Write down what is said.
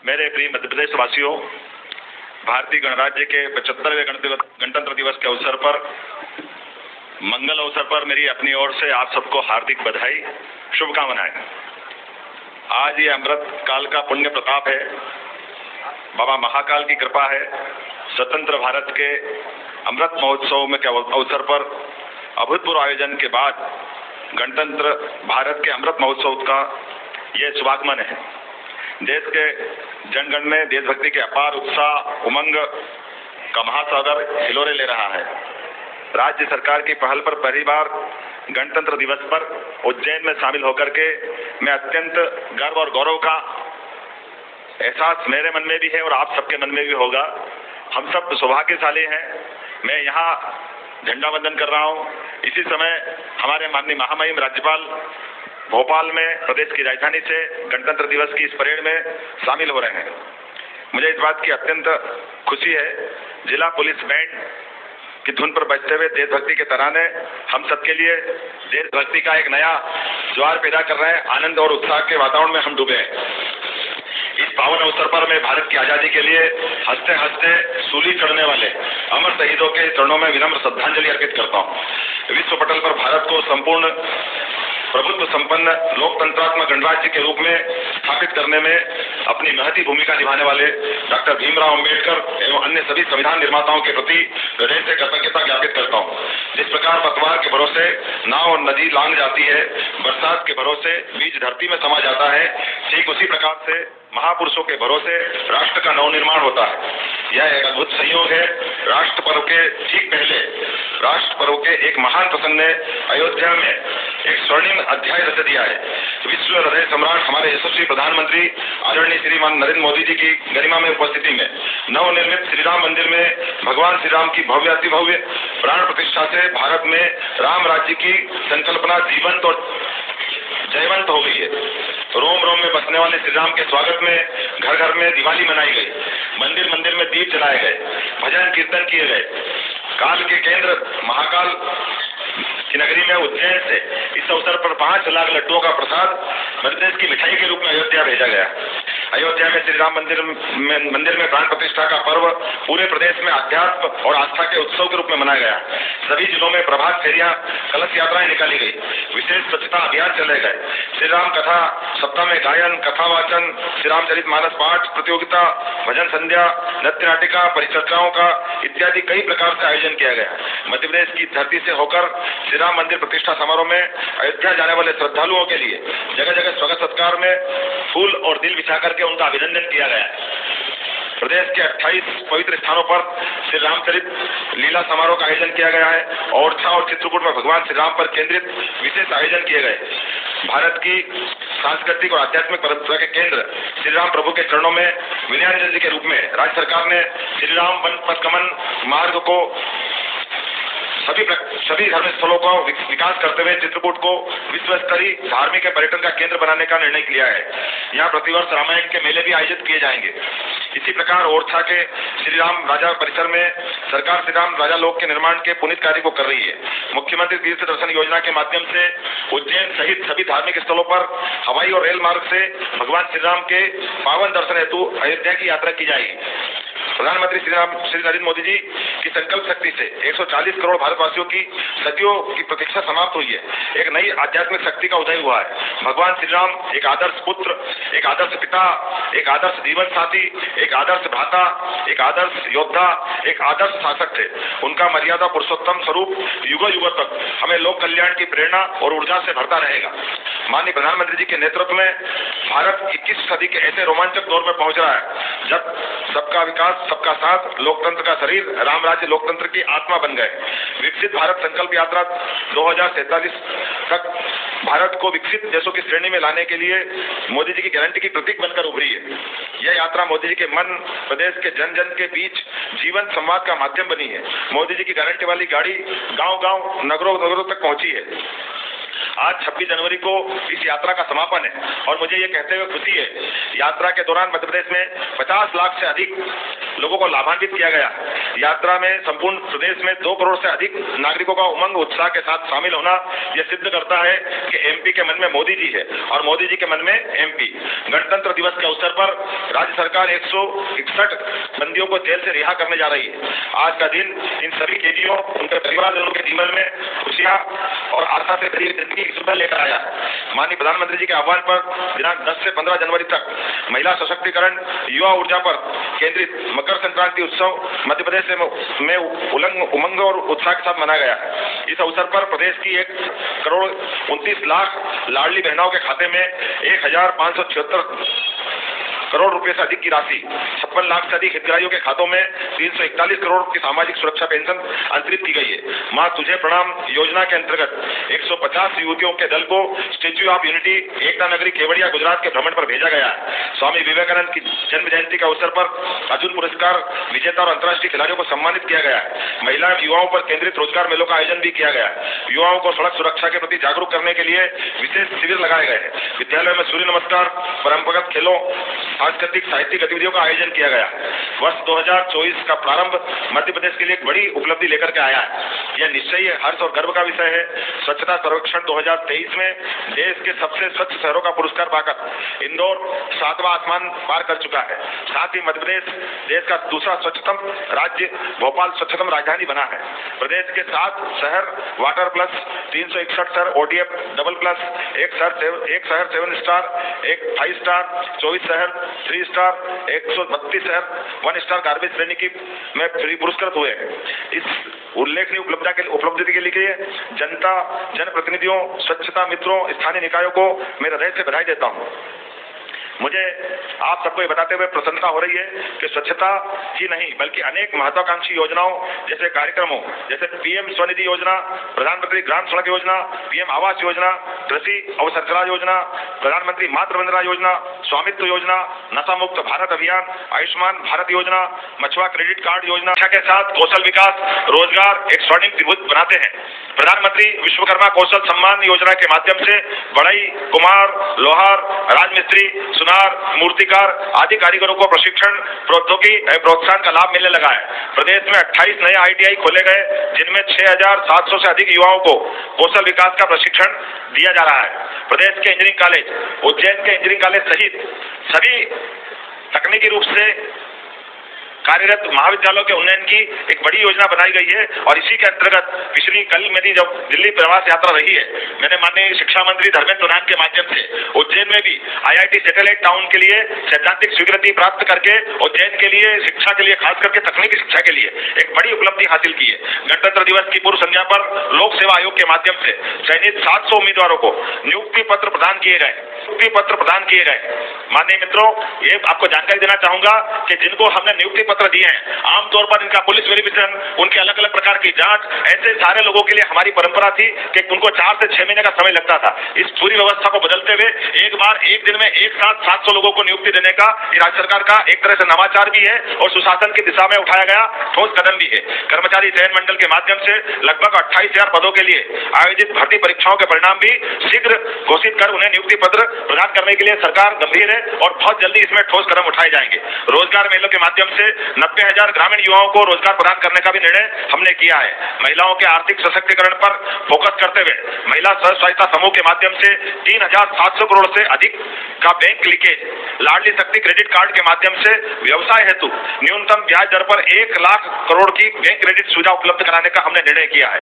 मेरे प्रिय मध्य प्रदेश वासियों, भारतीय गणराज्य के 75वें गणतंत्र दिवस के अवसर पर, मंगल अवसर पर मेरी अपनी ओर से आप सबको हार्दिक बधाई, शुभकामनाएं। आज ये अमृत काल का पुण्य प्रताप है, बाबा महाकाल की कृपा है। स्वतंत्र भारत के अमृत महोत्सव में के अवसर पर अभूतपूर्व आयोजन के बाद गणतंत्र भारत के अमृत महोत्सव का ये शुभागमन है। देश के जनगण में देशभक्ति के अपार उत्साह, उमंग का महासागर हिलोरे ले रहा है। राज्य सरकार की पहल पर पहली बार गणतंत्र दिवस पर उज्जैन में शामिल होकर के मैं अत्यंत गर्व और गौरव का एहसास मेरे मन में भी है और आप सबके मन में भी होगा। हम सब सौभाग्यशाली हैं। मैं यहाँ झंडा वंदन कर रहा हूँ। इसी समय हमारे माननीय महामहिम राज्यपाल भोपाल में प्रदेश की राजधानी से गणतंत्र दिवस की इस परेड में शामिल हो रहे हैं। मुझे इस बात की अत्यंत खुशी है। जिला पुलिस बैंड की धुन पर बजते हुए देशभक्ति के तराने हम सबके लिए देशभक्ति का एक नया ज्वार पैदा कर रहे हैं। आनंद और उत्साह के वातावरण में हम डूबे हैं। इस पावन अवसर पर मैं भारत की आजादी के लिए हंसते हंसते सूली चढ़ने वाले अमर शहीदों के चरणों में विनम्र श्रद्धांजलि अर्पित करता हूँ। विश्व पटल पर भारत को संपूर्ण प्रभुत्व संपन्न लोकतंत्रात्मक गणराज्य के रूप में स्थापित करने में अपनी महती भूमिका निभाने वाले डॉक्टर भीमराव अंबेडकर एवं अन्य सभी संविधान निर्माताओं के प्रति हृदय से कृतज्ञता ज्ञापित करता हूँ। जिस प्रकार पतवार के भरोसे नाव और नदी लांग जाती है, बरसात के भरोसे बीज धरती में समा जाता है, ठीक उसी प्रकार से महापुरुषों के भरोसे राष्ट्र का नवनिर्माण होता है। यह एक अद्भुत संयोग है। राष्ट्र पर्व के ठीक पहले राष्ट्र पर्व के एक महान प्रसंग ने अयोध्या में एक स्वर्णिम अध्याय रच दिया है। विश्व हृदय सम्राट हमारे यशस्वी प्रधानमंत्री आदरणीय श्रीमान नरेंद्र मोदी जी की गरिमा में उपस्थिति में नवनिर्मित श्री राम मंदिर में भगवान श्री राम की भव्य अति भव्य प्राण प्रतिष्ठा से भारत में राम राज्य की संकल्पना जीवंत और जयवंत हो गई है। रोम रोम में बसने वाले श्री राम के स्वागत में घर घर में दिवाली मनाई गई, मंदिर मंदिर में दीप जलाए गए, भजन कीर्तन किए गए। काल के केंद्र महाकाल की नगरी में उज्जैन से इस अवसर पर 5 लाख लड्डुओं का प्रसाद मध्य प्रदेश की मिठाई के रूप में अयोध्या भेजा गया। अयोध्या में श्री राम मंदिर में प्राण प्रतिष्ठा का पर्व पूरे प्रदेश में अध्यात्म और आस्था के उत्सव के रूप में मनाया गया। सभी जिलों में प्रभात फेरियां, कलश यात्राएं निकाली गई, विशेष स्वच्छता अभियान चलाए गए। श्री राम कथा सप्ताह में गायन, कथा वाचन, श्री रामचरित मानस पाठ प्रतियोगिता, भजन संध्या, नृत्य नाटिका, परिचर्चाओं का इत्यादि कई प्रकार से आयोजन किया गया। मध्य प्रदेश की धरती से होकर श्री राम मंदिर प्रतिष्ठा समारोह में अयोध्या जाने वाले श्रद्धालुओं के लिए जगह जगह स्वागत सत्कार में फूल और दिल बिछा करके उनका अभिनंदन किया गया। प्रदेश के 28 पवित्र स्थानों पर श्री रामचरित लीला समारोह का आयोजन किया गया है। ओरछा और चित्रकूट में भगवान श्री राम पर केंद्रित विशेष आयोजन किए गए। भारत की सांस्कृतिक और आध्यात्मिक परंपरा के केंद्र श्री राम प्रभु के चरणों में विनयान्जलि के रूप में राज्य सरकार ने श्री राम वन पथगमन मार्ग को सभी धर्म स्थलों का विकास करते हुए चित्रकूट को विश्व स्तरीय धार्मिक पर्यटन का केंद्र बनाने का निर्णय लिया है। यहाँ प्रतिवर्ष रामायण के मेले भी आयोजित किए जाएंगे। इसी प्रकार ओरछा के श्री राम राजा परिसर में सरकार श्री राम राजा लोक के निर्माण के पुनीत कार्य को कर रही है। मुख्यमंत्री तीर्थ दर्शन योजना के माध्यम से उज्जैन सहित सभी धार्मिक स्थलों पर हवाई और रेल मार्ग से भगवान श्री राम के पावन दर्शन हेतु अयोध्या की यात्रा की जाएगी। प्रधानमंत्री श्री नरेंद्र मोदी जी की संकल्प शक्ति से 140 करोड़ भारतवासियों की सदियों की प्रतीक्षा समाप्त हुई है। एक नई आध्यात्मिक शक्ति का उदय हुआ है। भगवान श्री राम एक आदर्श पुत्र, एक आदर्श पिता, एक आदर्श जीवन साथी, एक आदर्श भ्राता, एक आदर्श योद्धा, एक आदर्श शासक थे। उनका मर्यादा पुरुषोत्तम स्वरूप युगों युगों तक हमें लोक कल्याण की प्रेरणा और ऊर्जा से भरता रहेगा। माननीय प्रधानमंत्री जी के नेतृत्व में भारत 21 सदी के ऐसे रोमांचक दौर में पहुंच रहा है जब सबका विकास, सबका साथ, लोकतंत्र का शरीर, राम राज्य लोकतंत्र की आत्मा बन गए। विकसित भारत संकल्प यात्रा 2047 तक भारत को विकसित देशों की श्रेणी में लाने के लिए मोदी जी की गारंटी की प्रतीक बनकर उभरी है। यह यात्रा मोदी जी के मन, प्रदेश के जन जन के बीच जीवन संवाद का माध्यम बनी है। मोदी जी की गारंटी वाली गाड़ी गांव गांव, नगरों नगरों तक पहुंची है। आज 26 जनवरी को इस यात्रा का समापन है और मुझे ये कहते हुए खुशी है, यात्रा के दौरान मध्य प्रदेश में 50 लाख से अधिक लोगों को लाभान्वित किया गया। यात्रा में संपूर्ण प्रदेश में 2 करोड़ से अधिक नागरिकों का उमंग उत्साह के साथ शामिल होना यह सिद्ध करता है कि एमपी के मन में मोदी जी है और मोदी जी के मन में एमपी। गणतंत्र दिवस के अवसर पर राज्य सरकार 161 बंदियों को जेल से रिहा करने जा रही है। आज का दिन इन सभी कैदियों, उनके परिवारजनों के जीवन में खुशियां और आशा से भरी जिंदगी की सुबह लेकर आया। माननीय प्रधानमंत्री जी के आह्वान पर दिनांक 10 से 15 जनवरी तक महिला सशक्तिकरण, युवा ऊर्जा पर केंद्रित मकर संक्रांति उत्सव मध्य प्रदेश में उमंग और उत्साह के साथ मनाया गया। इस अवसर पर प्रदेश की 1 करोड़ 29 लाख लाडली बहनों के खाते में 1576 करोड़ रुपए से अधिक की राशि, 56 लाख से अधिक हितग्राहियों के खातों में 341 करोड़ की सामाजिक सुरक्षा पेंशन अंतरित की गई है। मां तुझे प्रणाम योजना के अंतर्गत 150 युवतियों के दल को स्टेच्यू ऑफ यूनिटी, एकता नगरी केवड़िया गुजरात के भ्रमण पर भेजा गया है। स्वामी विवेकानंद की जन्म जयंती के अवसर पर अर्जुन पुरस्कार विजेता और अंतर्राष्ट्रीय खिलाड़ियों को सम्मानित किया गया है। महिला एवं युवाओं पर केंद्रित रोजगार मेलों का आयोजन भी किया गया है। युवाओं को सड़क सुरक्षा के प्रति जागरूक करने के लिए विशेष शिविर लगाए गए हैं। विद्यालयों में सूर्य नमस्कार, परंपरागत खेलों, सांस्कृतिक साहित्यिक गतिविधियों का आयोजन किया गया। वर्ष 2024 का प्रारंभ मध्य प्रदेश के लिए एक बड़ी उपलब्धि लेकर के आया है। यह निश्चय हर्ष और गर्व का विषय है। स्वच्छता सर्वेक्षण 2023 में देश के सबसे स्वच्छ शहरों का पुरस्कार पाकर इंदौर 7वां आसमान पार कर चुका है। साथ ही मध्य प्रदेश देश का दूसरा स्वच्छतम राज्य, भोपाल स्वच्छतम राजधानी बना है। प्रदेश के 7 शहर वाटर प्लस, 361 शहर ODF डबल प्लस, एक शहर 7 स्टार, एक 5 स्टार, 24 शहर 3 स्टार, 132 शहर 1 स्टार गार्बेज श्रेणी की में फ्री पुरस्कृत हुए हैं। इस उल्लेखनीय उपलब्धि के लिए जनता, जनप्रतिनिधियों, स्वच्छता मित्रों, स्थानीय निकायों को मैं हृदय से बधाई देता हूं। मुझे आप सबको ये बताते हुए प्रसन्नता हो रही है कि स्वच्छता ही नहीं बल्कि अनेक महत्वाकांक्षी योजनाओं जैसे कार्यक्रमों जैसे PM स्वनिधि योजना, प्रधानमंत्री ग्राम सड़क योजना, PM आवास योजना, कृषि अवसंरचना योजना, प्रधानमंत्री मातृ वंदना योजना, स्वामित्व योजना, नशा मुक्त भारत अभियान, आयुष्मान भारत योजना, मछुआ क्रेडिट कार्ड योजना के साथ कौशल विकास, रोजगार एक स्वर्णिम त्रिभुज बनाते हैं। प्रधानमंत्री विश्वकर्मा कौशल सम्मान योजना के माध्यम से बढ़ई, कुम्हार, लोहार, राजमिस्त्री, सुनार, मूर्तिकार आदि कारीगरों को प्रशिक्षण, प्रौद्योगिकी एवं प्रोत्साहन का लाभ मिलने लगा है। प्रदेश में 28 नए ITI खोले गए जिनमें 6700 से अधिक युवाओं को कौशल विकास का प्रशिक्षण दिया जा रहा है। प्रदेश के इंजीनियरिंग कॉलेज, उज्जैन के इंजीनियरिंग कॉलेज सहित सभी तकनीकी रूप से कार्यरत महाविद्यालयों के उन्नयन की एक बड़ी योजना बनाई गई है और इसी के अंतर्गत पिछली कल मेरी जब दिल्ली प्रवास यात्रा रही है, मैंने माननीय शिक्षा मंत्री धर्मेंद्र प्रधान के माध्यम से उज्जैन में भी IIT सैटेलाइट टाउन के लिए सैद्धांतिक स्वीकृति प्राप्त करके उज्जैन के लिए शिक्षा के लिए, खास करके तकनीकी शिक्षा के लिए एक बड़ी उपलब्धि हासिल की है। गणतंत्र दिवस की पूर्व संध्या पर लोक सेवा आयोग के माध्यम से चयनित 700 उम्मीदवारों को नियुक्ति पत्र प्रदान किए गए। माननीय मित्रों, ये आपको जानकारी देना चाहूंगा कि जिनको हमने नियुक्ति पत्र दिए हैं, आमतौर पर इनका पुलिस वेरिफिकेशन, उनके अलग अलग प्रकार की जांच, ऐसे सारे लोगों के लिए हमारी परंपरा थी कि उनको 4 से 6 महीने का समय लगता था। इस पूरी व्यवस्था को बदलते हुए एक बार एक दिन में एक साथ 700 लोगों को नियुक्ति देने का राज्य सरकार का एक तरह से नवाचार भी है और सुशासन की दिशा में उठाया गया ठोस कदम भी है। कर्मचारी चयन मंडल के माध्यम से लगभग 28,000 पदों के लिए आयोजित भर्ती परीक्षाओं के परिणाम भी शीघ्र घोषित कर उन्हें नियुक्ति पत्र प्रदान करने के लिए सरकार गंभीर है और बहुत जल्दी इसमें ठोस कदम उठाए जाएंगे। रोजगार मेलों के माध्यम से 90,000 ग्रामीण युवाओं को रोजगार प्रदान करने का भी निर्णय हमने किया है। महिलाओं के आर्थिक सशक्तिकरण पर फोकस करते हुए महिला स्व सहायता समूह के माध्यम से 3,700 करोड़ से अधिक का बैंक लीकेज, लाडली शक्ति क्रेडिट कार्ड के माध्यम से व्यवसाय हेतु न्यूनतम ब्याज दर पर 1 लाख करोड़ की बैंक क्रेडिट सुविधा उपलब्ध कराने का हमने निर्णय किया है।